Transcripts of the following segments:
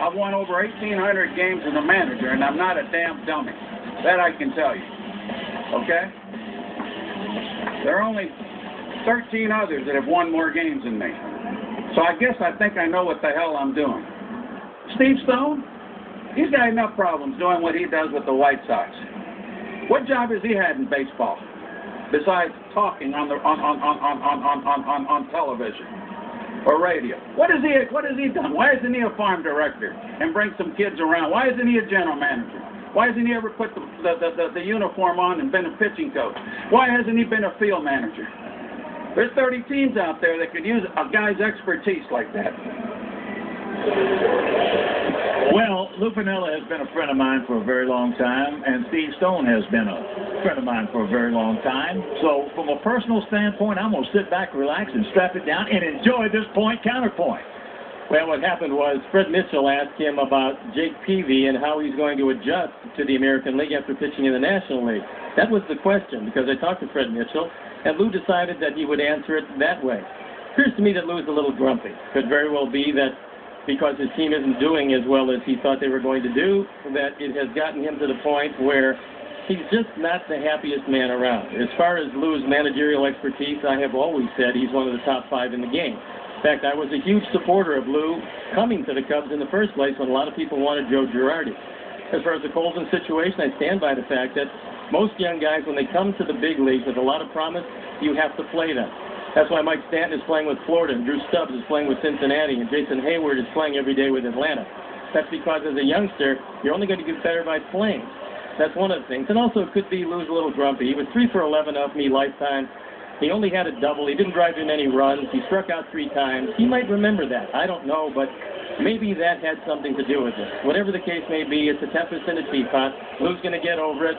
I've won over 1,800 games as a manager, and I'm not a damn dummy. That I can tell you. Okay? There are only 13 others that have won more games than me. So I guess I think I know what the hell I'm doing. Steve Stone, he's got enough problems doing what he does with the White Sox. What job has he had in baseball besides talking on television or radio? What has he done? Why isn't he a farm director and bring some kids around? Why isn't he a general manager? Why hasn't he ever put the uniform on and been a pitching coach? Why hasn't he been a field manager? There's 30 teams out there that could use a guy's expertise like that. Well, Lou Piniella has been a friend of mine for a very long time, and Steve Stone has been a friend of mine for a very long time. So from a personal standpoint, I'm going to sit back, relax, and strap it down and enjoy this point-counterpoint. Well, what happened was Fred Mitchell asked him about Jake Peavy and how he's going to adjust to the American League after pitching in the National League. That was the question, because I talked to Fred Mitchell, and Lou decided that he would answer it that way. It appears to me that Lou's a little grumpy. Could very well be that because his team isn't doing as well as he thought they were going to do, that it has gotten him to the point where he's just not the happiest man around. As far as Lou's managerial expertise, I have always said he's one of the top 5 in the game. In fact, I was a huge supporter of Lou coming to the Cubs in the first place when a lot of people wanted Joe Girardi. As far as the Colton situation, I stand by the fact that most young guys, when they come to the big leagues with a lot of promise, you have to play them. That's why Mike Stanton is playing with Florida, and Drew Stubbs is playing with Cincinnati, and Jason Hayward is playing every day with Atlanta. That's because as a youngster, you're only going to get better by playing. That's one of the things. And also it could be Lou's a little grumpy. He was 3 for 11 off me lifetime. He only had a double. He didn't drive in any runs. He struck out 3 times. He might remember that. I don't know, but maybe that had something to do with it. Whatever the case may be, it's a tempest in a teapot. Lou's going to get over it.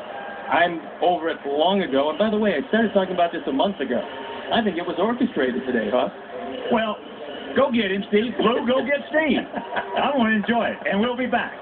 I'm over it long ago. And by the way, I started talking about this a month ago. I think it was orchestrated today, huh? Well, go get him, Steve. Lou, go get Steve. I want to enjoy it, and we'll be back.